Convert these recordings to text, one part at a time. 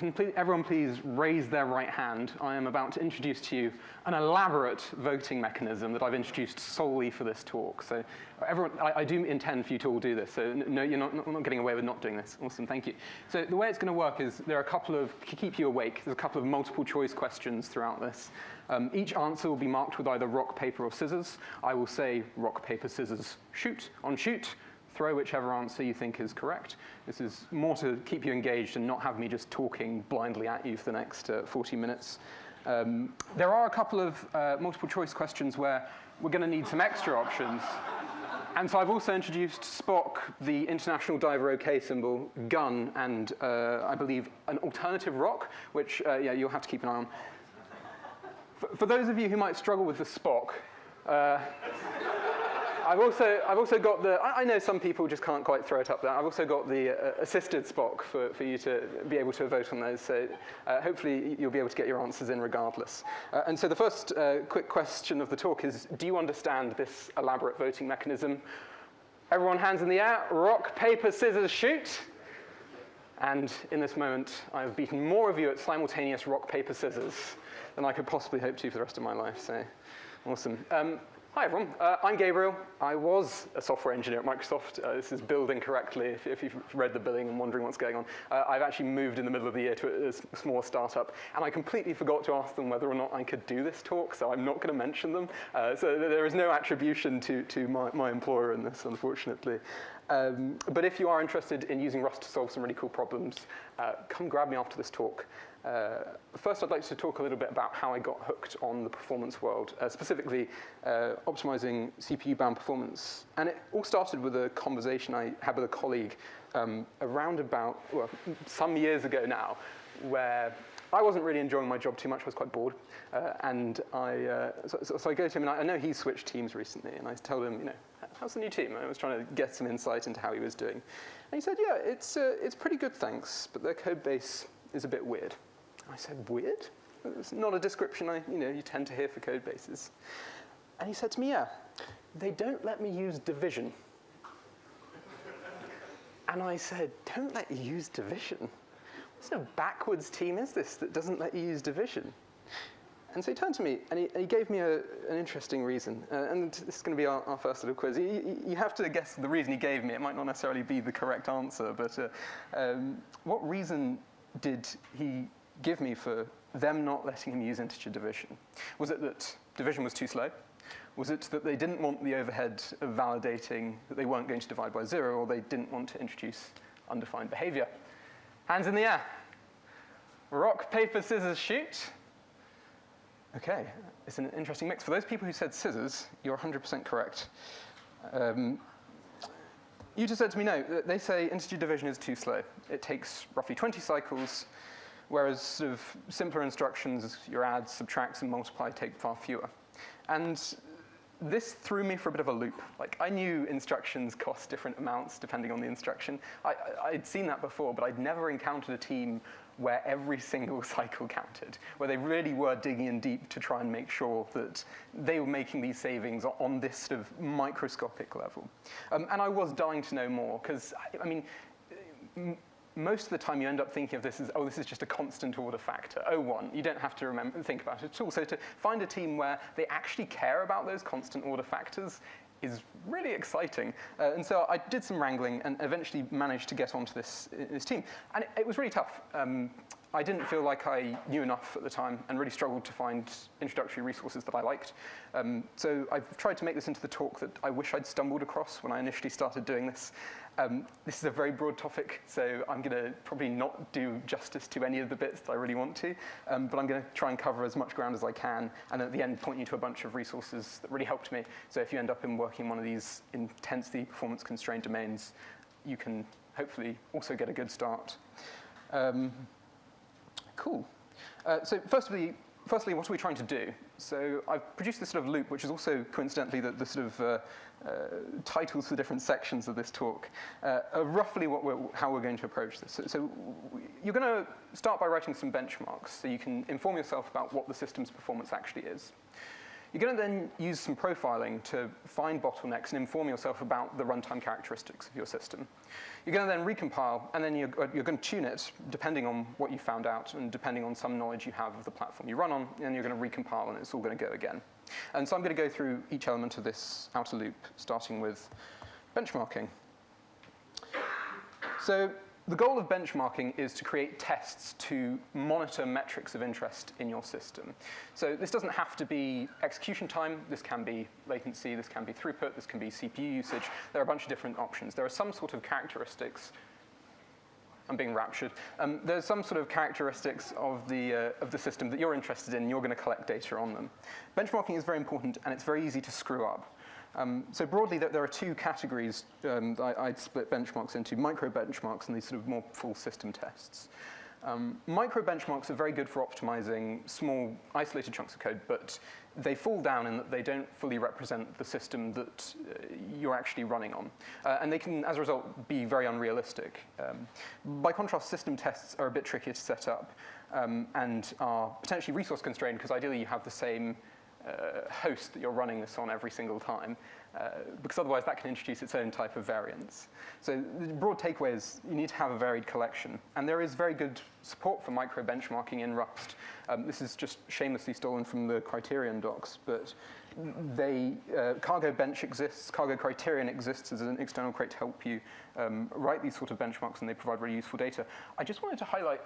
everyone please raise their right hand? I am about to introduce to you an elaborate voting mechanism that I've introduced solely for this talk. So everyone, I do intend for you to all do this. So no, you're not getting away with not doing this. Awesome, thank you. So the way it's going to work is there are a couple of, to keep you awake, there's a couple of multiple choice questions throughout this. Each answer will be marked with either rock, paper, or scissors. I will say rock, paper, scissors, shoot. On shoot, throw whichever answer you think is correct. This is more to keep you engaged and not have me just talking blindly at you for the next 40 minutes. There are a couple of multiple choice questions where we're going to need some extra options. And so I've also introduced Spock, the International Diver OK symbol, gun, and I believe an alternative rock, which yeah, you'll have to keep an eye on. For those of you who might struggle with the Spock, I've also got the, I know some people just can't quite throw it up there. I've also got the assisted Spock for you to be able to vote on those. So hopefully you'll be able to get your answers in regardless. And so the first quick question of the talk is, do you understand this elaborate voting mechanism? Everyone hands in the air, rock, paper, scissors, shoot. And in this moment, I've beaten more of you at simultaneous rock, paper, scissors than I could possibly hope to for the rest of my life. So awesome. Hi, everyone. I'm Gabriel. I was a software engineer at Microsoft. This is billed incorrectly if you've read the billing and wondering what's going on. I've actually moved in the middle of the year to a small startup, and I completely forgot to ask them whether or not I could do this talk, so I'm not going to mention them. So there is no attribution to my employer in this, unfortunately. But if you are interested in using Rust to solve some really cool problems, come grab me after this talk. First, I'd like to talk a little bit about how I got hooked on the performance world, specifically optimizing CPU-bound performance. And it all started with a conversation I had with a colleague around about, well, some years ago now, where I wasn't really enjoying my job too much. I was quite bored. And so I go to him, and I know he switched teams recently, and I told him, you know, how's the new team? I was trying to get some insight into how he was doing. And he said, yeah, it's pretty good, thanks, but their code base is a bit weird. I said, weird? It's not a description you tend to hear for code bases. And he said to me, yeah, they don't let me use division. And I said, don't let you use division? What sort of backwards team is this that doesn't let you use division? And so he turned to me, and he gave me an interesting reason. And this is going to be our first little quiz. You have to guess the reason he gave me. It might not necessarily be the correct answer, but what reason did he give me for them not letting him use integer division? Was it that division was too slow? Was it that they didn't want the overhead of validating that they weren't going to divide by 0, or they didn't want to introduce undefined behavior? Hands in the air. Rock, paper, scissors, shoot. OK, it's an interesting mix. For those people who said scissors, you're 100% correct. You just said to me, no, they say integer division is too slow. It takes roughly 20 cycles, whereas sort of simpler instructions, your add, subtract, and multiply, take far fewer. And this threw me for a bit of a loop. Like, I knew instructions cost different amounts depending on the instruction. I'd seen that before, but I'd never encountered a team where every single cycle counted, where they really were digging in deep to try and make sure that they were making these savings on this sort of microscopic level. And I was dying to know more, because, I mean, most of the time you end up thinking of this as, oh, this is just a constant order factor, 0, 1. You don't have to think about it at all. So to find a team where they actually care about those constant order factors is really exciting. And so I did some wrangling and eventually managed to get onto this team. And it was really tough. I didn't feel like I knew enough at the time and really struggled to find introductory resources that I liked. So I've tried to make this into the talk that I wish I'd stumbled across when I initially started doing this. This is a very broad topic, so I'm going to probably not do justice to any of the bits that I really want to, but I'm going to try and cover as much ground as I can, and at the end point you to a bunch of resources that really helped me. So if you end up in working in one of these intensely performance-constrained domains, you can hopefully also get a good start. Cool. So firstly, what are we trying to do? So I've produced this sort of loop, which is also coincidentally the sort of titles for different sections of this talk, roughly how we're going to approach this. So you're going to start by writing some benchmarks so you can inform yourself about what the system's performance actually is. You're going to then use some profiling to find bottlenecks and inform yourself about the runtime characteristics of your system. You're going to then recompile, and then you're going to tune it depending on what you found out and depending on some knowledge you have of the platform you run on, and you're going to recompile, and it's all going to go again. And so I'm going to go through each element of this outer loop, starting with benchmarking. So the goal of benchmarking is to create tests to monitor metrics of interest in your system. So this doesn't have to be execution time. This can be latency. This can be throughput. This can be CPU usage. There are a bunch of different options. There are some sort of characteristics. I'm being raptured. There's some sort of characteristics of the system that you're interested in, and you're going to collect data on them. Benchmarking is very important, and it's very easy to screw up. So broadly, there are two categories I'd split benchmarks into, micro benchmarks and these sort of more full system tests. Micro benchmarks are very good for optimizing small, isolated chunks of code, but they fall down in that they don't fully represent the system that you're actually running on. And they can, as a result, be very unrealistic. By contrast, system tests are a bit trickier to set up and are potentially resource constrained, because ideally you have the same host that you're running this on every single time, because otherwise that can introduce its own type of variance. So the broad takeaway is you need to have a varied collection. And there is very good support for micro benchmarking in Rust. This is just shamelessly stolen from the Criterion docs, but Cargo Bench exists, Cargo Criterion exists as an external crate to help you write these sort of benchmarks, and they provide really useful data. I just wanted to highlight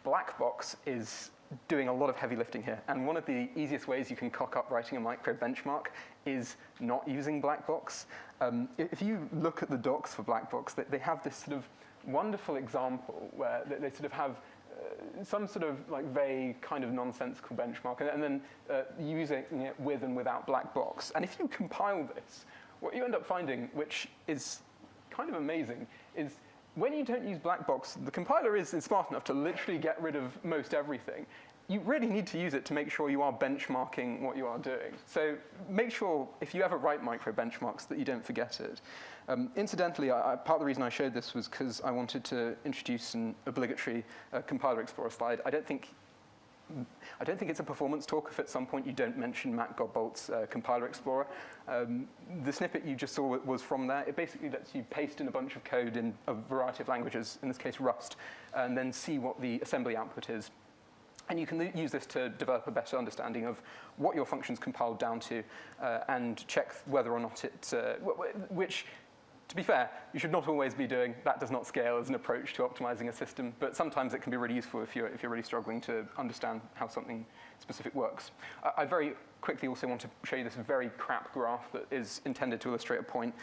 Blackbox is doing a lot of heavy lifting here. And one of the easiest ways you can cock up writing a micro benchmark is not using Blackbox. If you look at the docs for Blackbox, they have this sort of wonderful example where they sort of have some sort of like vague kind of nonsensical benchmark, and then using it with and without Blackbox. And if you compile this, what you end up finding, which is kind of amazing, is when you don't use Blackbox, the compiler is smart enough to literally get rid of most everything. You really need to use it to make sure you are benchmarking what you are doing. So make sure, if you ever write micro benchmarks, that you don't forget it. Incidentally, part of the reason I showed this was because I wanted to introduce an obligatory compiler explorer slide. I don't think it's a performance talk if at some point you don't mention Matt Godbolt's compiler explorer. The snippet you just saw was from there. It basically lets you paste in a bunch of code in a variety of languages, in this case Rust, and then see what the assembly output is. And you can use this to develop a better understanding of what your function's compiled down to and check whether or not it, which, to be fair, you should not always be doing. That does not scale as an approach to optimizing a system, but sometimes it can be really useful if you're really struggling to understand how something specific works. I very quickly also want to show you this very crap graph that is intended to illustrate a point.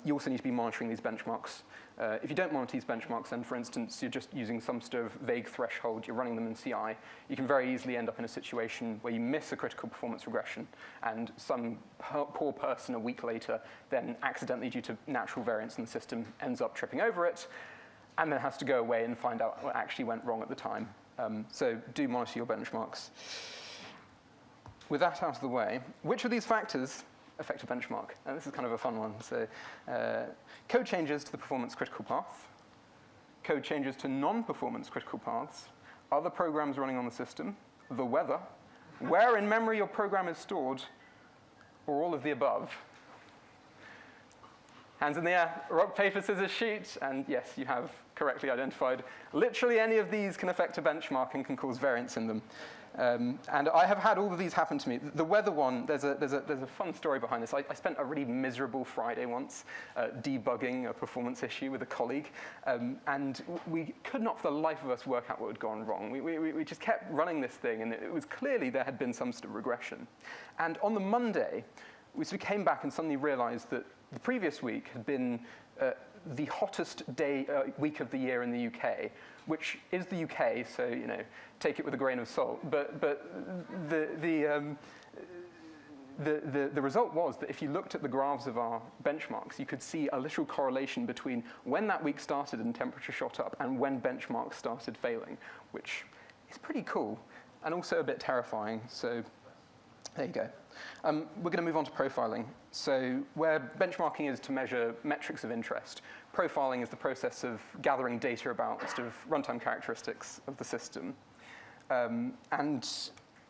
You also need to be monitoring these benchmarks. If you don't monitor these benchmarks, then for instance, you're just using some sort of vague threshold, you're running them in CI, you can very easily end up in a situation where you miss a critical performance regression, and some poor person a week later then accidentally, due to natural variance in the system, ends up tripping over it, and then has to go away and find out what actually went wrong at the time. So do monitor your benchmarks. With that out of the way, which of these factors affect a benchmark? And this is kind of a fun one. So code changes to the performance critical path, code changes to non-performance critical paths, other programs running on the system, the weather, where in memory your program is stored, or all of the above. Hands in the air, rock, paper, scissors, shoot, and yes, you have correctly identified. Literally any of these can affect a benchmark and can cause variance in them. And I have had all of these happen to me. The weather one, there's a fun story behind this. I spent a really miserable Friday once debugging a performance issue with a colleague, and we could not for the life of us work out what had gone wrong. We just kept running this thing, and it was clearly there had been some sort of regression. And on the Monday, we sort of came back and suddenly realized that the previous week had been the hottest week of the year in the UK, which is the UK, so take it with a grain of salt. But the result was that if you looked at the graphs of our benchmarks, you could see a literal correlation between when that week started and temperature shot up and when benchmarks started failing, which is pretty cool and also a bit terrifying. So there you go. We're going to move on to profiling. So where benchmarking is to measure metrics of interest, profiling is the process of gathering data about sort of runtime characteristics of the system. And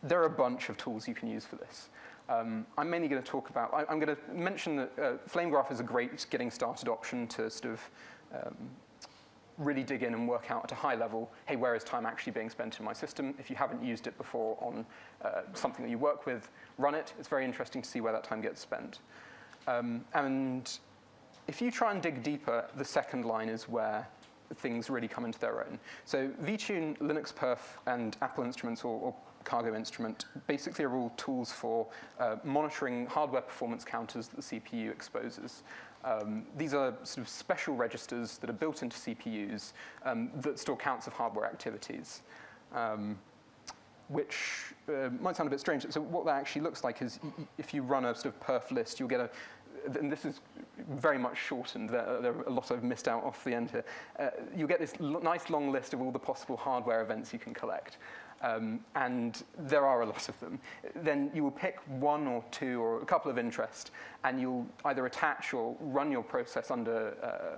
there are a bunch of tools you can use for this. I'm mainly going to talk about, I'm going to mention that flame graph is a great getting started option to sort of really dig in and work out at a high level, hey, where is time actually being spent in my system? If you haven't used it before on something that you work with, run it. It's very interesting to see where that time gets spent. And if you try and dig deeper, the second line is where things really come into their own. So vTune, Linux Perf, and Apple Instruments or Cargo Instrument basically are all tools for monitoring hardware performance counters that the CPU exposes. These are sort of special registers that are built into CPUs that store counts of hardware activities, which might sound a bit strange. So what that actually looks like is if you run a sort of perf list, you'll get and this is very much shortened. There are a lot I've missed out off the end here. You'll get this nice long list of all the possible hardware events you can collect. And there are a lot of them. Then you will pick one or two or a couple of interest, and you'll either attach or run your process under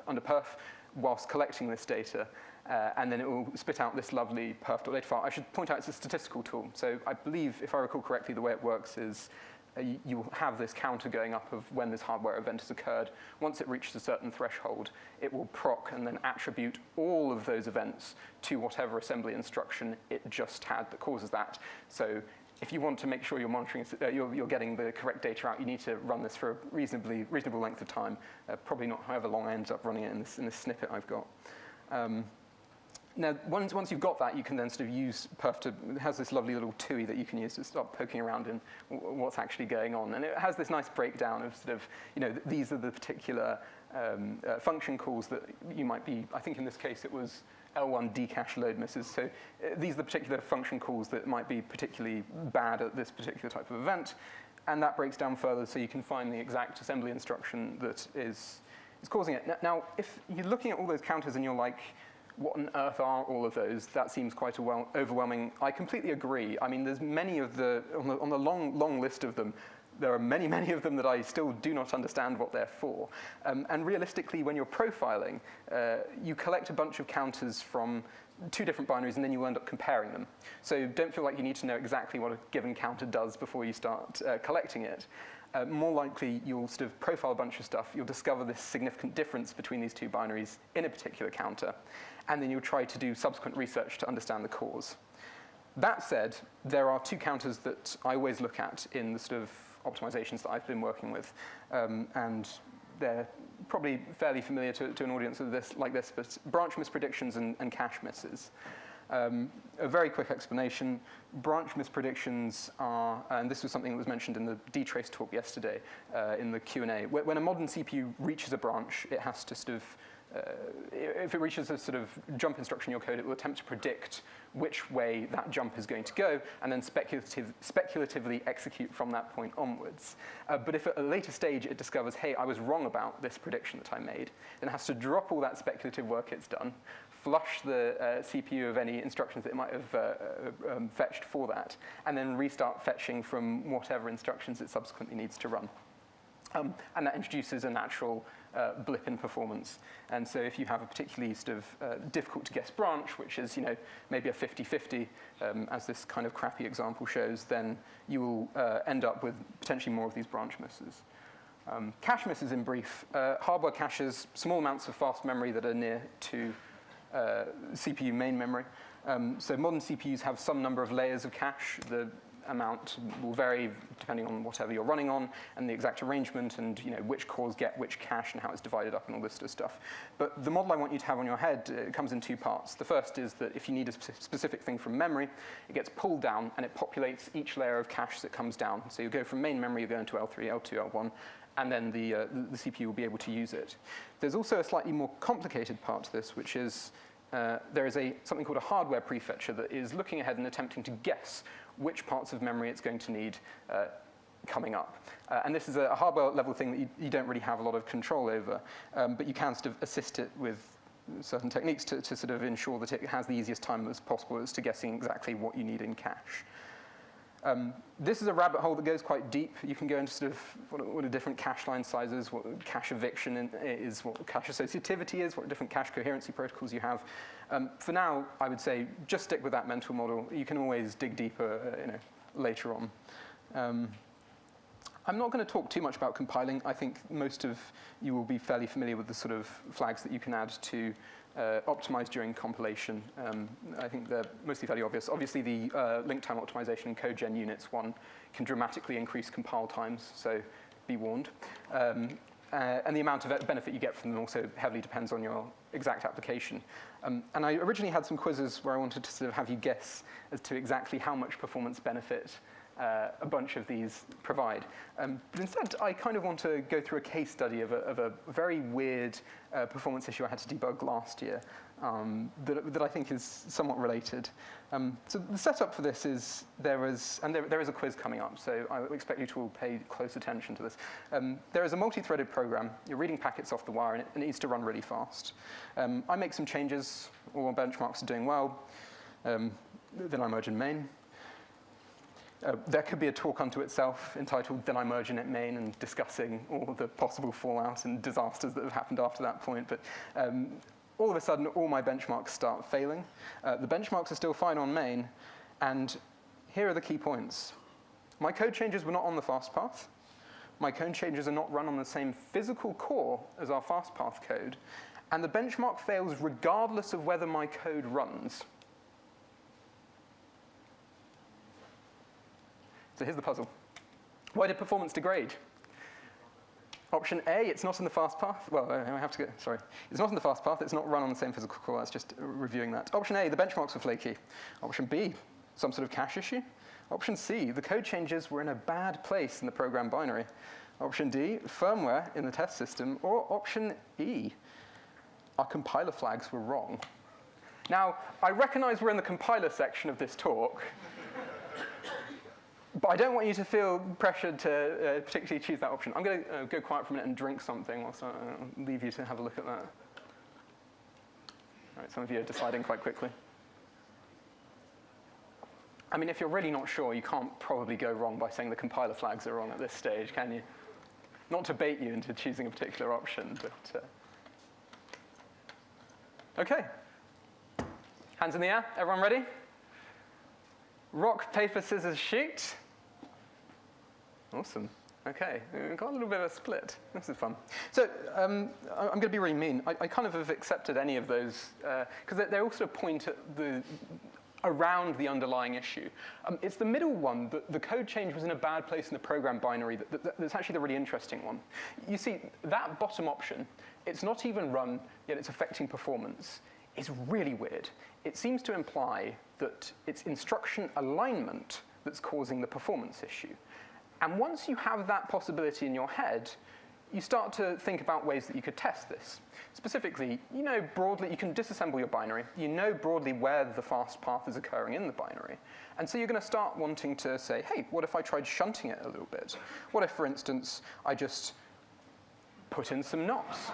perf whilst collecting this data, and then it will spit out this lovely perf.data file. I should point out it's a statistical tool. So I believe, if I recall correctly, the way it works is you will have this counter going up of when this hardware event has occurred. Once it reaches a certain threshold, it will proc and then attribute all of those events to whatever assembly instruction it just had that causes that. So if you want to make sure you're monitoring, you're getting the correct data out, you need to run this for a reasonable length of time. Probably not however long I ended up running it in this snippet I've got. Now, once you've got that, you can then sort of use perf to, it has this lovely little TUI that you can use to start poking around in what's actually going on. And it has this nice breakdown of sort of, these are the particular function calls that you might be, I think in this case it was L1 decache load misses. So these are the particular function calls that might be particularly bad at this particular type of event. And that breaks down further so you can find the exact assembly instruction that is causing it. Now, if you're looking at all those counters and you're like, what on earth are all of those? That seems quite overwhelming. I completely agree. I mean, there's many of on the long list of them, there are many of them that I still do not understand what they're for. And realistically, when you're profiling, you collect a bunch of counters from two different binaries, and then you end up comparing them. So don't feel like you need to know exactly what a given counter does before you start collecting it. More likely, you'll sort of profile a bunch of stuff. You'll discover this significant difference between these two binaries in a particular counter. And then you'll try to do subsequent research to understand the cause. That said, there are two counters that I always look at in the sort of optimizations that I've been working with. And they're probably fairly familiar to an audience like this, but branch mispredictions and cache misses. A very quick explanation. Branch mispredictions are, and this was something that was mentioned in the dtrace talk yesterday in the Q&A. When a modern CPU reaches a branch, it has to sort of, if it reaches a sort of jump instruction in your code, it will attempt to predict which way that jump is going to go, and then speculatively execute from that point onwards. But if at a later stage it discovers, hey, I was wrong about this prediction that I made, then it has to drop all that speculative work it's done, flush the CPU of any instructions that it might have fetched for that, and then restart fetching from whatever instructions it subsequently needs to run. And that introduces a natural blip in performance. And so if you have a particularly sort of difficult to guess branch, which is maybe a 50-50, as this kind of crappy example shows, then you will end up with potentially more of these branch misses. Cache misses in brief. Hardware caches small amounts of fast memory that are near to CPU main memory. So modern CPUs have some number of layers of cache. The amount will vary depending on whatever you're running on and the exact arrangement and which cores get which cache and how it's divided up and all this sort of stuff. But the model I want you to have on your head comes in two parts. The first is that if you need a specific thing from memory, it gets pulled down and it populates each layer of cache that comes down. So you go from main memory, you go into L3, L2, L1, and then the CPU will be able to use it. There's also a slightly more complicated part to this, which is there is something called a hardware prefetcher that is looking ahead and attempting to guess which parts of memory it's going to need coming up. And this is a hardware level thing that you don't really have a lot of control over, but you can sort of assist it with certain techniques to sort of ensure that it has the easiest time as possible as to guessing exactly what you need in cache. This is a rabbit hole that goes quite deep. You can go into sort of what are different cache line sizes, what cache eviction is, what cache associativity is, what different cache coherency protocols you have. For now, I would say just stick with that mental model. You can always dig deeper later on. I'm not going to talk too much about compiling. I think most of you will be fairly familiar with the sort of flags that you can add to optimize during compilation. I think they're mostly fairly obvious. Obviously, the link time optimization in CodeGen units 1 can dramatically increase compile times, so be warned. And the amount of benefit you get from them also heavily depends on your exact application. And I originally had some quizzes where I wanted to sort of have you guess as to exactly how much performance benefit a bunch of these provide. But instead, I kind of want to go through a case study of a very weird performance issue I had to debug last year that I think is somewhat related. So the setup for this is there is a quiz coming up, so I expect you to all pay close attention to this. There is a multi-threaded program. You're reading packets off the wire, and it needs to run really fast. I make some changes. All our benchmarks are doing well. Then I merge in main. There could be a talk unto itself entitled Then I Merge in it main and discussing all the possible fallout and disasters that have happened after that point. But all of a sudden, all my benchmarks start failing. The benchmarks are still fine on main. And here are the key points. My code changes were not on the fast path. My code changes are not run on the same physical core as our fast path code. And the benchmark fails regardless of whether my code runs. So here's the puzzle. Why did performance degrade? Option A, it's not in the fast path. Well, I have to go, sorry. It's not in the fast path. It's not run on the same physical core. That's just reviewing that. Option A, the benchmarks were flaky. Option B, some sort of cache issue. Option C, the code changes were in a bad place in the program binary. Option D, firmware in the test system. Or option E, our compiler flags were wrong. Now, I recognize we're in the compiler section of this talk. But I don't want you to feel pressured to particularly choose that option. I'm going to go quiet for a minute and drink something whilst I leave you to have a look at that. All right, some of you are deciding quite quickly. I mean, if you're really not sure, you can't probably go wrong by saying the compiler flags are wrong at this stage, can you? Not to bait you into choosing a particular option, but OK. Hands in the air. Everyone ready? Rock, paper, scissors, shoot. Awesome. OK, we've got a little bit of a split. This is fun. So I'm going to be really mean. I kind of have accepted any of those, because they all sort of point at around the underlying issue. It's the middle one, that the code change was in a bad place in the program binary, that's actually the really interesting one. You see, that bottom option, it's not even run, yet it's affecting performance. It's really weird. It seems to imply that it's instruction alignment that's causing the performance issue. And once you have that possibility in your head, you start to think about ways that you could test this. Specifically, you know broadly, you can disassemble your binary. You know broadly where the fast path is occurring in the binary. And so you're going to start wanting to say, hey, what if I tried shunting it a little bit? What if, for instance, I just put in some nops?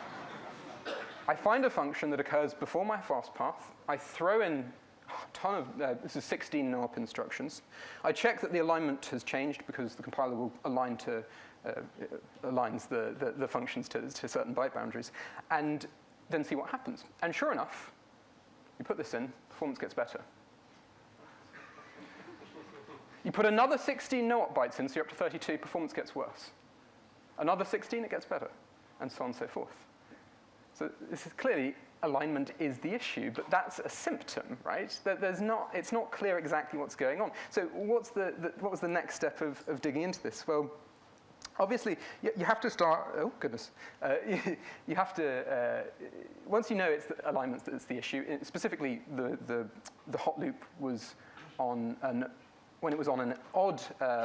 I find a function that occurs before my fast path. I throw in a ton of, this is 16 no-op instructions. I check that the alignment has changed because the compiler will align to, aligns the functions to certain byte boundaries, and then see what happens. And sure enough, you put this in, performance gets better. You put another 16 no-op bytes in, so you're up to 32, performance gets worse. Another 16, it gets better, and so on and so forth. So this is clearly, alignment is the issue, but that's a symptom, right? It's not clear exactly what's going on. So what was the next step of digging into this? Well, obviously, you have to start, oh goodness. You have to, once you know it's the alignment that's the issue, specifically the hot loop was on when it was on an odd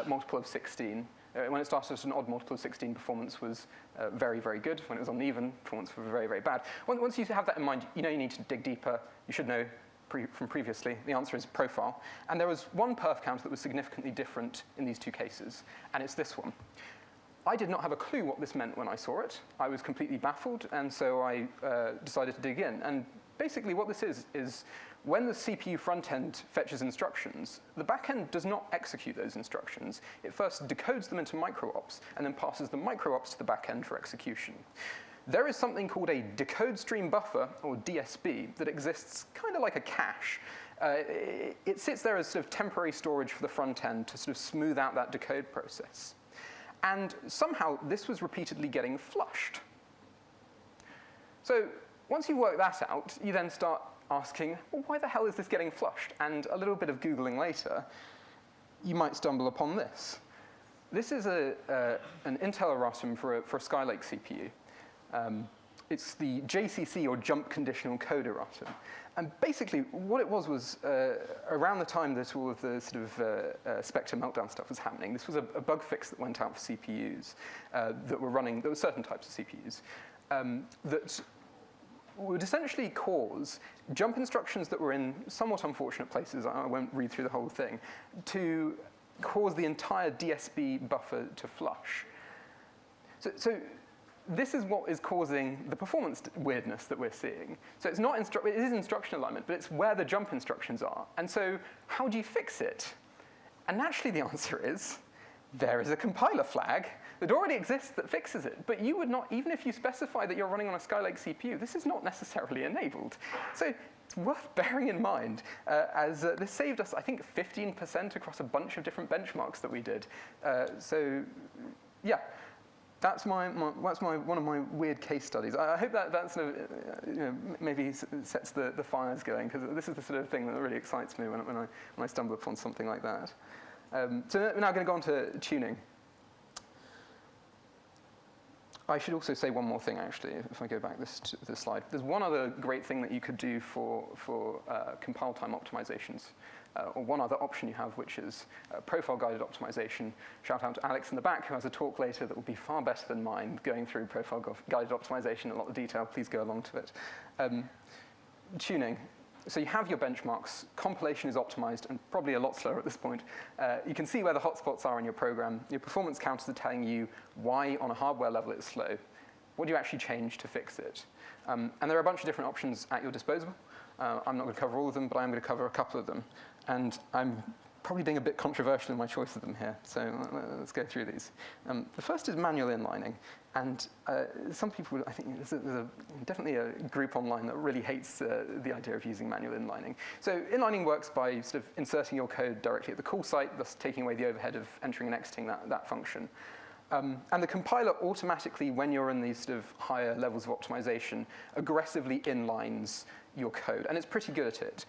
multiple of 16, when it started at an odd multiple of 16, performance was very, very good. When it was on even, performance was very, very bad. Once you have that in mind, you know you need to dig deeper. You should know from previously. The answer is profile. And there was one perf count that was significantly different in these two cases, and it's this one. I did not have a clue what this meant when I saw it. I was completely baffled, and so I decided to dig in. And basically what this is when the CPU front end fetches instructions, the back end does not execute those instructions. It first decodes them into micro-ops, and then passes the micro-ops to the back end for execution. There is something called a decode stream buffer, or DSB, that exists kind of like a cache. It sits there as sort of temporary storage for the front end to sort of smooth out that decode process. And somehow, this was repeatedly getting flushed. So once you work that out, you then start asking, well, why the hell is this getting flushed? And a little bit of Googling later, you might stumble upon this. This is an Intel erratum for a Skylake CPU. It's the JCC, or Jump Conditional Code Erratum. And basically, what it was around the time that all of the sort of Spectre meltdown stuff was happening, this was a bug fix that went out for CPUs that were certain types of CPUs, that would essentially cause jump instructions that were in somewhat unfortunate places, I won't read through the whole thing, to cause the entire DSB buffer to flush. So this is what is causing the performance weirdness that we're seeing. So it's not it is instruction alignment, but it's where the jump instructions are. And so how do you fix it? And naturally the answer is, there is a compiler flag that already exists that fixes it. But you would not, even if you specify that you're running on a Skylake CPU, this is not necessarily enabled. So it's worth bearing in mind, as this saved us, I think, 15% across a bunch of different benchmarks that we did. So yeah. That's one of my weird case studies. I hope that sort of maybe sets the fires going, because this is the sort of thing that really excites me when I stumble upon something like that. So we're now going to go on to tuning. I should also say one more thing, actually, if I go back this slide. There's one other great thing that you could do for compile time optimizations. Or one other option you have, which is profile-guided optimization. Shout out to Alex in the back, who has a talk later that will be far better than mine, going through profile-guided optimization in a lot of detail. Please go along to it. Tuning. So you have your benchmarks. Compilation is optimized, and probably a lot slower at this point. You can see where the hotspots are in your program. Your performance counters are telling you why, on a hardware level, it's slow. What do you actually change to fix it? And there are a bunch of different options at your disposal. I'm not going to cover all of them, but I'm going to cover a couple of them. And I'm probably being a bit controversial in my choice of them here, so let's go through these. The first is manual inlining. And some people, I think there's definitely a group online that really hates the idea of using manual inlining. So inlining works by sort of inserting your code directly at the call site, thus taking away the overhead of entering and exiting that function. And the compiler automatically, when you're in these sort of higher levels of optimization, aggressively inlines your code. And it's pretty good at it.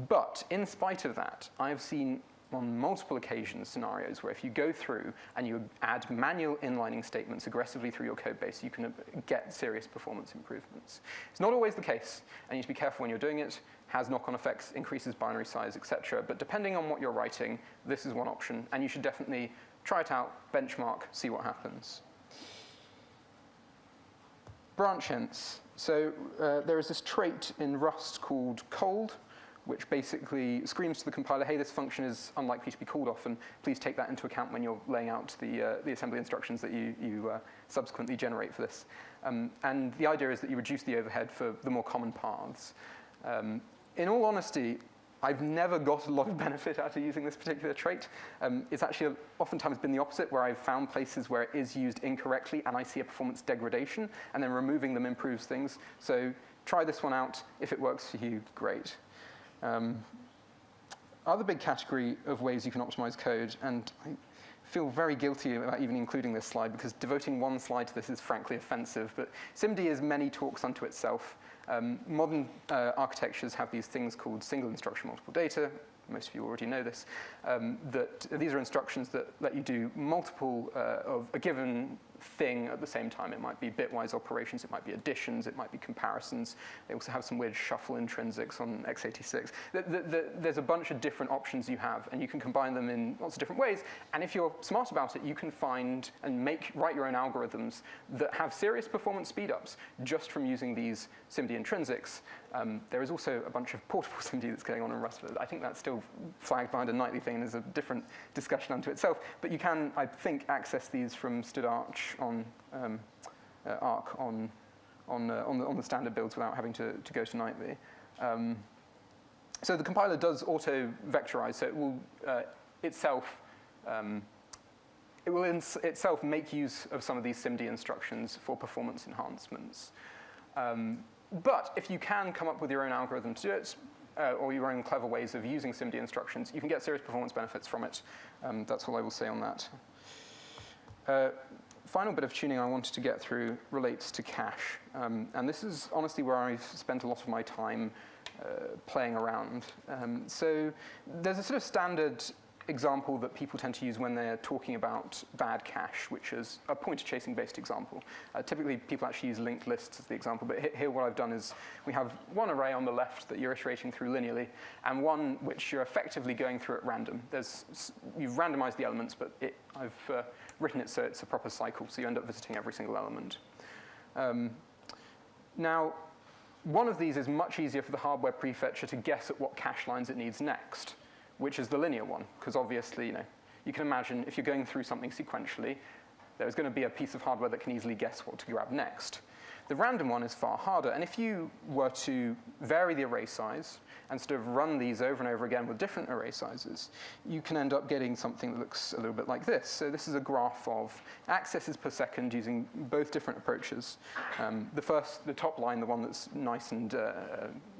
But in spite of that, I've seen on multiple occasions scenarios where if you go through and you add manual inlining statements aggressively through your code base, you can get serious performance improvements. It's not always the case, and you need to be careful when you're doing it. Has knock-on effects, increases binary size, etc. But depending on what you're writing, this is one option, and you should definitely try it out, benchmark, see what happens. Branch hints. So there is this trait in Rust called cold, which basically screams to the compiler, hey, this function is unlikely to be called often. Please take that into account when you're laying out the assembly instructions that you subsequently generate for this. And the idea is that you reduce the overhead for the more common paths. In all honesty, I've never got a lot of benefit out of using this particular trait. It's actually oftentimes been the opposite, where I've found places where it is used incorrectly and I see a performance degradation, and then removing them improves things. So try this one out. If it works for you, great. Other big category of ways you can optimize code, and I feel very guilty about even including this slide because devoting one slide to this is frankly offensive, but SIMD is many talks unto itself. Modern architectures have these things called single instruction multiple data. Most of you already know this. That these are instructions that let you do multiple of a given thing at the same time. It might be bitwise operations, it might be additions, it might be comparisons. They also have some weird shuffle intrinsics on x86. There's a bunch of different options you have, and you can combine them in lots of different ways. And if you're smart about it, you can find and write your own algorithms that have serious performance speedups just from using these SIMD intrinsics. There is also a bunch of portable SIMD that's going on in RustLab. I think that's still flagged behind a nightly thing, and there's a different discussion unto itself. But you can, I think, access these from stdarch on Arc on the standard builds without having to go to nightly. So the compiler does auto-vectorize, so it will itself make use of some of these SIMD instructions for performance enhancements. But if you can come up with your own algorithm to do it, or your own clever ways of using SIMD instructions, you can get serious performance benefits from it. That's all I will say on that. Final bit of tuning I wanted to get through relates to cache. And this is honestly where I've spent a lot of my time playing around. So there's a sort of standard example that people tend to use when they're talking about bad cache, which is a pointer chasing based example. Typically, people actually use linked lists as the example, but here what I've done is we have one array on the left that you're iterating through linearly, and one which you're effectively going through at random. You've randomized the elements, but I've written it so it's a proper cycle, so you end up visiting every single element. Now, one of these is much easier for the hardware prefetcher to guess at what cache lines it needs next, which is the linear one, because obviously, you can imagine if you're going through something sequentially, there's going to be a piece of hardware that can easily guess what to grab next. The random one is far harder, and if you were to vary the array size and sort of run these over and over again with different array sizes, you can end up getting something that looks a little bit like this. So this is a graph of accesses per second using both different approaches. The top line, the one that's nice and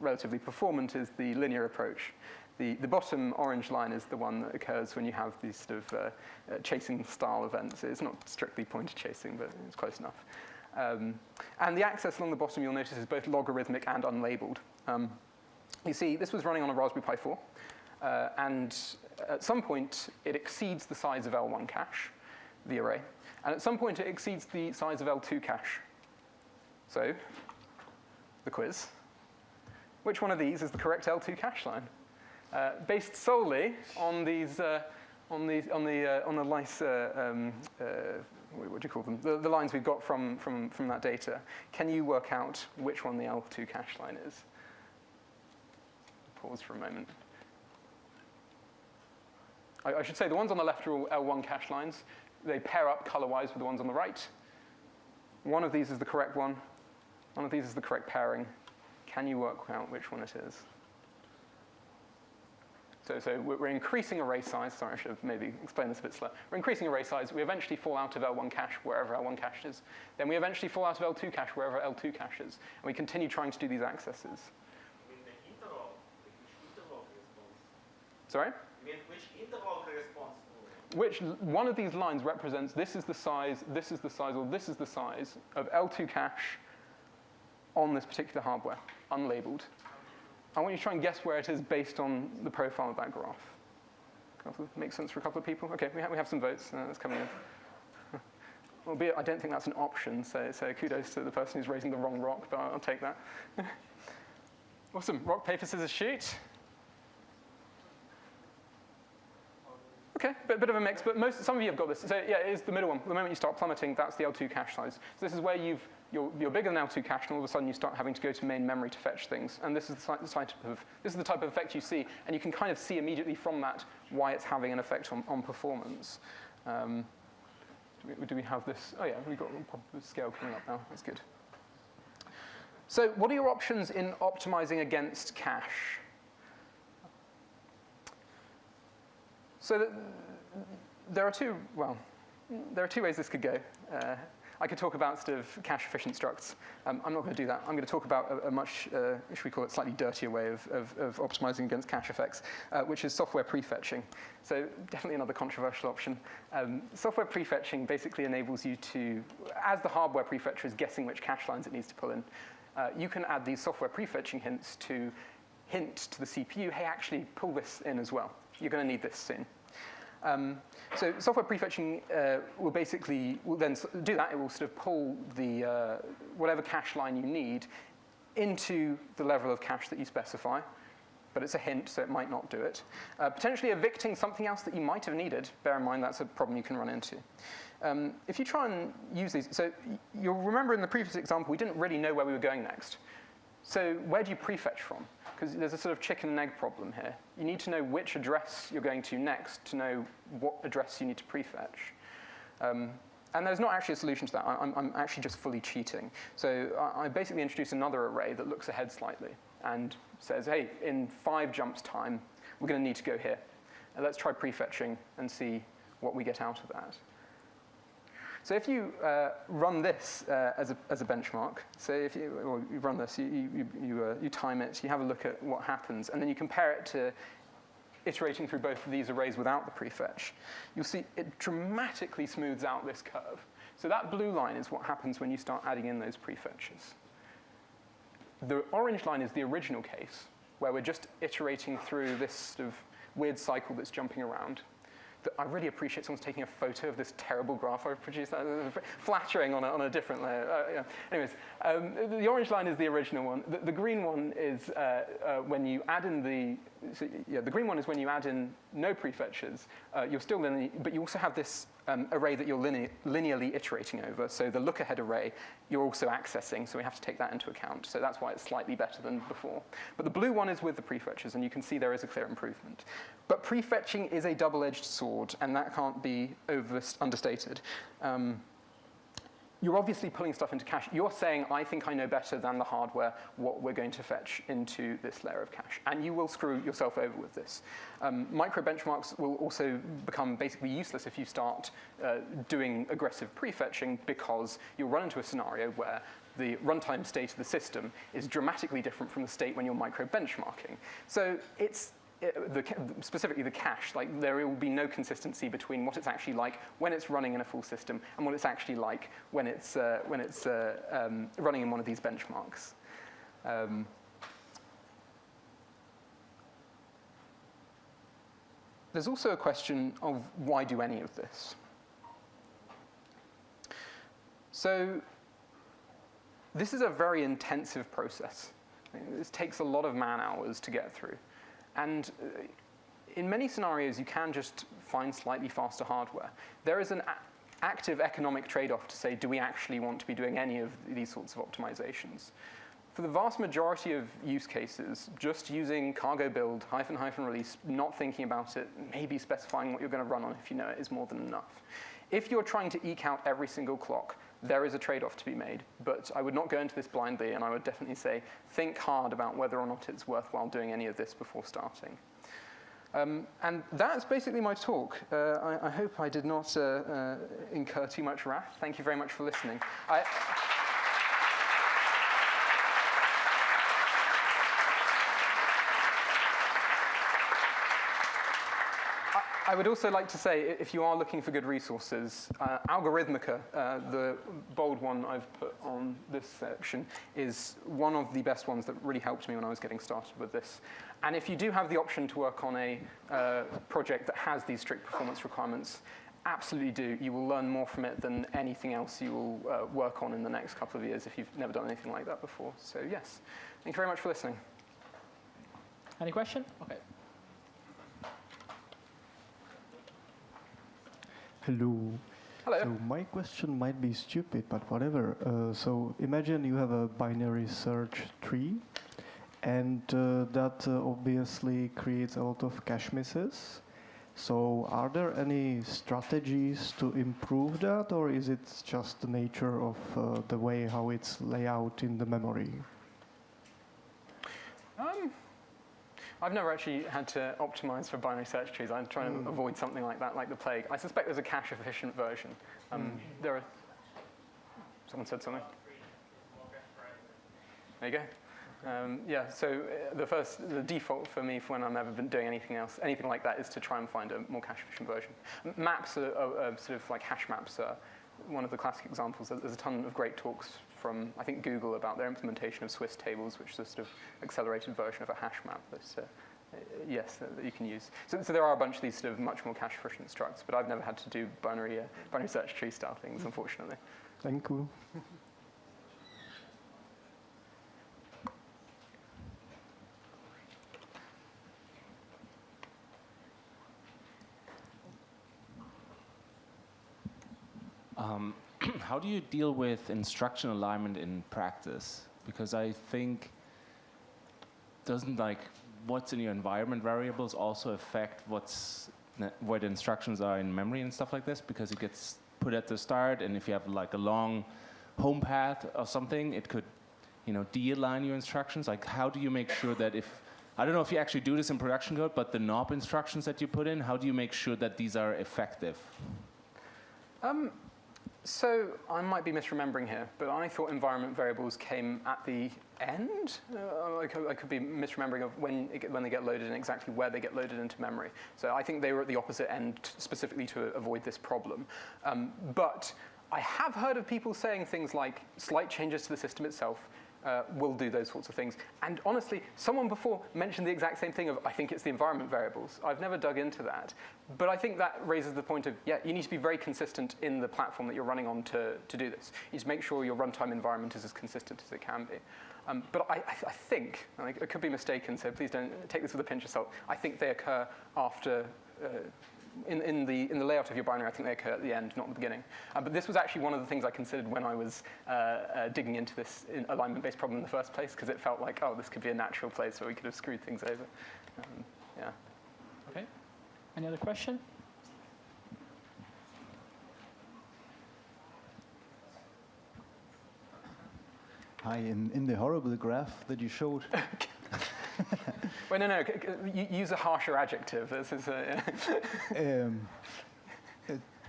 relatively performant, is the linear approach. The bottom orange line is the one that occurs when you have these sort of chasing style events. It's not strictly pointer chasing, but it's close enough. And the access along the bottom, you'll notice, is both logarithmic and unlabeled. You see, this was running on a Raspberry Pi 4, and at some point, it exceeds the size of L1 cache, the array, and at some point, it exceeds the size of L2 cache. So, the quiz. Which one of these is the correct L2 cache line? Based solely on these, on the lice, what do you call them? The lines we've got from that data. Can you work out which one the L2 cache line is? Pause for a moment. I should say the ones on the left are all L1 cache lines. They pair up color-wise with the ones on the right. One of these is the correct one. One of these is the correct pairing. Can you work out which one it is? So we're increasing array size. Sorry, I should have maybe explained this a bit slower. We're increasing array size. We eventually fall out of L1 cache wherever L1 cache is. Then we eventually fall out of L2 cache wherever L2 cache is. And we continue trying to do these accesses. You mean the interval? Which interval corresponds? Sorry? You mean which interval corresponds to? Which one of these lines represents this is the size, this is the size, or this is the size of L2 cache on this particular hardware, unlabeled. I want you to try and guess where it is based on the profile of that graph. Makes sense for a couple of people? OK, we have some votes. That's coming in. Albeit, I don't think that's an option, so kudos to the person who's raising the wrong rock, but I'll take that. Awesome. Rock, paper, scissors, shoot. OK, bit of a mix, but some of you have got this. So yeah, it is the middle one. The moment you start plummeting, that's the L2 cache size. So this is where you're bigger than L2 cache, and all of a sudden you start having to go to main memory to fetch things. And this is the type of effect you see, and you can kind of see immediately from that why it's having an effect on performance. Do we have this? Oh yeah, we've got the scale coming up now. That's good. So what are your options in optimizing against cache? So there are two ways this could go. I could talk about sort of cache efficient structs. I'm not going to do that. I'm going to talk about a much, should we call it, slightly dirtier way of optimizing against cache effects, which is software prefetching. So definitely another controversial option. Software prefetching basically enables you to, as the hardware prefetcher is guessing which cache lines it needs to pull in, you can add these software prefetching hints to hint to the CPU, hey, actually pull this in as well. You're going to need this soon. So software prefetching will then do that. It will sort of pull the whatever cache line you need into the level of cache that you specify. But it's a hint, so it might not do it. Potentially evicting something else that you might have needed. Bear in mind, that's a problem you can run into. If you try and use these, so you'll remember in the previous example, we didn't really know where we were going next. So where do you prefetch from? Because there's a sort of chicken and egg problem here. You need to know which address you're going to next to know what address you need to prefetch. And there's not actually a solution to that. I'm actually just fully cheating. So I basically introduce another array that looks ahead slightly and says, hey, in 5 jumps time, we're going to need to go here. And let's try prefetching and see what we get out of that. So if you run this as a benchmark, so if you run this, you time it, you have a look at what happens, and then you compare it to iterating through both of these arrays without the prefetch, you'll see it dramatically smooths out this curve. So that blue line is what happens when you start adding in those prefetches. The orange line is the original case, where we're just iterating through this sort of weird cycle that's jumping around. I really appreciate someone's taking a photo of this terrible graph I've produced. Flattering on a different layer. Yeah. Anyways, the orange line is the original one. The green one is when you add in the green one is when you add in no prefetches. You're still linear, but you also have this array that you're linearly iterating over. So the look-ahead array, you're also accessing, so we have to take that into account. So that's why it's slightly better than before. But the blue one is with the prefetches, and you can see there is a clear improvement. But prefetching is a double-edged sword, and that can't be understated. You're obviously pulling stuff into cache. You're saying, I think I know better than the hardware what we're going to fetch into this layer of cache. And you will screw yourself over with this. Micro benchmarks will also become basically useless if you start doing aggressive prefetching, because you'll run into a scenario where the runtime state of the system is dramatically different from the state when you're micro benchmarking. So it's specifically the cache, like there will be no consistency between what it's actually like when it's running in a full system and what it's actually like when it's running in one of these benchmarks. There's also a question of why do any of this? So this is a very intensive process. This takes a lot of man hours to get through. And in many scenarios, you can just find slightly faster hardware. There is an active economic trade-off to say, do we actually want to be doing any of these sorts of optimizations? For the vast majority of use cases, just using cargo build, -- release, not thinking about it, maybe specifying what you're going to run on if you know it is more than enough. If you're trying to eke out every single clock, there is a trade-off to be made. But I would not go into this blindly, and I would definitely say, think hard about whether or not it's worthwhile doing any of this before starting. And that's basically my talk. I hope I did not incur too much wrath. Thank you very much for listening. I would also like to say, if you are looking for good resources, Algorithmica, the bold one I've put on this section, is one of the best ones that really helped me when I was getting started with this. And if you do have the option to work on a project that has these strict performance requirements, absolutely do. You will learn more from it than anything else you will work on in the next couple of years if you've never done anything like that before. So yes, thank you very much for listening. Any question? Okay. Hello. Hello. So my question might be stupid, but whatever. So imagine you have a binary search tree, and that obviously creates a lot of cache misses. So are there any strategies to improve that, or is it just the nature of the way how it's laid out in the memory? I've never actually had to optimize for binary search trees. I'm trying to avoid something like that, like the plague. I suspect there's a cache-efficient version. There are. Someone said something. There you go. Yeah. So the default for me for when I'm ever been doing anything like that, is to try and find a more cache-efficient version. Maps are sort of like hash maps are one of the classic examples. There's a ton of great talks from, I think, Google about their implementation of Swiss tables, which is a sort of accelerated version of a hash map that you can use. So there are a bunch of these sort of much more cache-efficient structs, but I've never had to do binary search tree style things, unfortunately. Thank you. How do you deal with instruction alignment in practice? Because I think doesn't what's in your environment variables also affect what instructions are in memory and stuff like this? Because it gets put at the start, and if you have like a long home path or something, it could, de-align your instructions. Like, how do you make sure that I don't know if you actually do this in production code, but the knob instructions that you put in, how do you make sure that these are effective? So I might be misremembering here, but I thought environment variables came at the end. I could be misremembering of when they get loaded and exactly where they get loaded into memory. So I think they were at the opposite end specifically to avoid this problem. But I have heard of people saying things like slight changes to the system itself will do those sorts of things. And honestly, someone before mentioned the exact same thing of, I think it's the environment variables. I've never dug into that. But I think that raises the point of, yeah, you need to be very consistent in the platform that you're running on to do this. You need to make sure your runtime environment is as consistent as it can be. But I think, and I could be mistaken, so please don't take this with a pinch of salt, I think they occur after, in the layout of your binary, I think they occur at the end, not at the beginning. But this was actually one of the things I considered when I was digging into this alignment-based problem in the first place, because it felt like, oh, this could be a natural place where we could have screwed things over. Yeah. Okay. Any other question? Hi, in the horrible graph that you showed. Wait, no. Use a harsher adjective. This is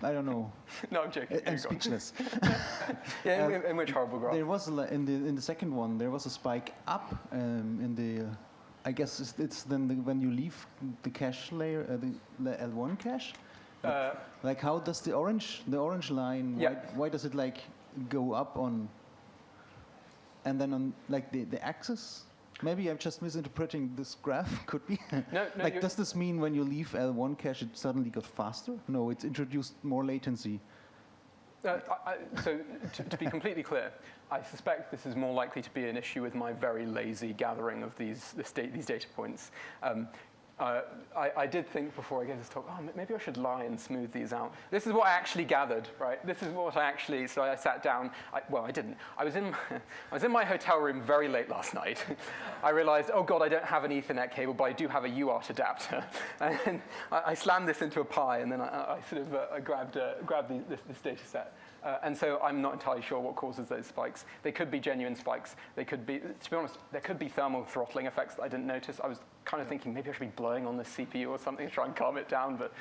I don't know. No, I'm joking. I'm speechless. Yeah, in which horrible graph? There was in the second one. There was a spike up in the. I guess it's then when you leave the cache layer, the L1 cache. Like how does the orange line? Yeah. Why does it like go up on? And then on like the axis? Maybe I'm just misinterpreting this graph, could be. No, like, does this mean when you leave L1 cache, it suddenly got faster? No, it's introduced more latency. So to be completely clear, I suspect this is more likely to be an issue with my very lazy gathering of these data points. I did think before I gave this talk, oh, maybe I should lie and smooth these out. This is what I actually gathered, right? This is what I actually, so I sat down. Well, I didn't. I was in my hotel room very late last night. I realized, oh God, I don't have an Ethernet cable, but I do have a UART adapter. And I slammed this into a Pi, and then I sort of grabbed this data set. And so I'm not entirely sure what causes those spikes. They could be genuine spikes. They could be, to be honest, there could be thermal throttling effects that I didn't notice. I was kind of thinking maybe I should be blowing on the CPU or something to try and calm it down. But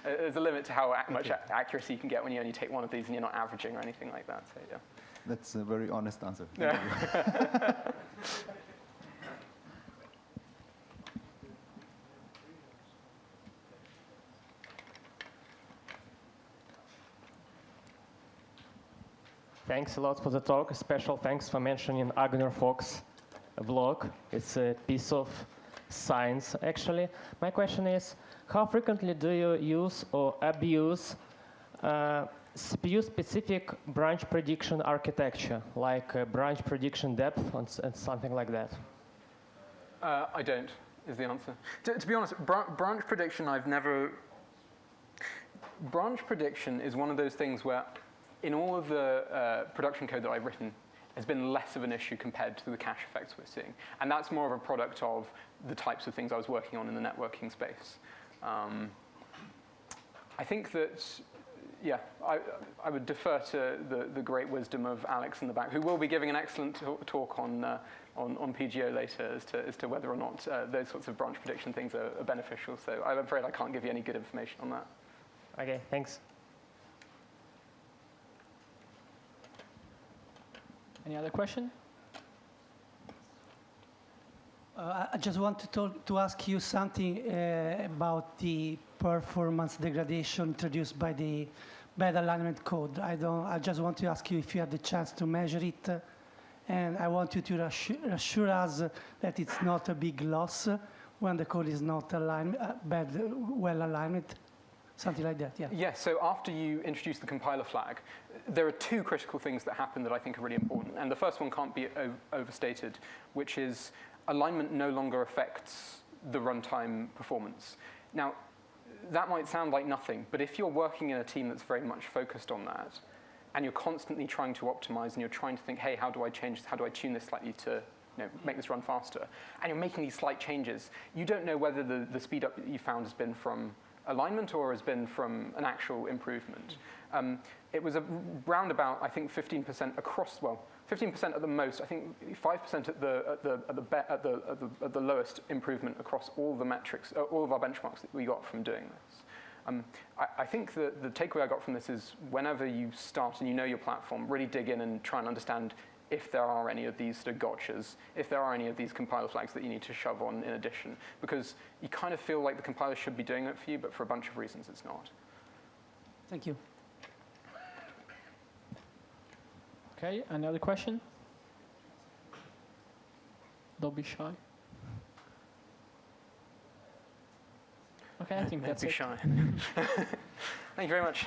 there's a limit to how much accuracy you can get when you only take one of these and you're not averaging or anything like that. So yeah. That's a very honest answer. Yeah. Thanks a lot for the talk. Special thanks for mentioning Agner Fox vlog. It's a piece of science, actually. My question is, how frequently do you use or abuse CPU-specific branch prediction architecture, like branch prediction depth and something like that? I don't, is the answer. To be honest, branch prediction branch prediction is one of those things where in all of the production code that I've written, has been less of an issue compared to the cache effects we're seeing. And that's more of a product of the types of things I was working on in the networking space. I think that, yeah, I would defer to the great wisdom of Alex in the back, who will be giving an excellent talk on PGO later as to whether or not those sorts of branch prediction things are beneficial. So I'm afraid I can't give you any good information on that. Okay, thanks. Any other question? I just wanted to ask you something about the performance degradation introduced by the bad alignment code. I just want to ask you if you had the chance to measure it, and I want you to assure us that it's not a big loss when the code is not aligned, well alignment. Something like that, yeah. Yes, so after you introduce the compiler flag, there are two critical things that happen that I think are really important. And the first one can't be overstated, which is alignment no longer affects the runtime performance. Now, that might sound like nothing, but if you're working in a team that's very much focused on that, and you're constantly trying to optimize, and you're trying to think, hey, how do I change this? How do I tune this slightly to make this run faster? And you're making these slight changes. You don't know whether the speed up that you found has been from alignment or has been from an actual improvement. It was around about, I think, 15% across, well, 15% at the most, I think 5% at the lowest improvement across all the metrics, all of our benchmarks that we got from doing this. I think that the takeaway I got from this is whenever you start and you know your platform, really dig in and try and understand if there are any of these sort of gotchas, if there are any of these compiler flags that you need to shove on in addition, because you kind of feel like the compiler should be doing it for you, but for a bunch of reasons it's not. Thank you. Okay, another question? Don't be shy. Okay, I think Don't that's be it. shy. Thank you very much.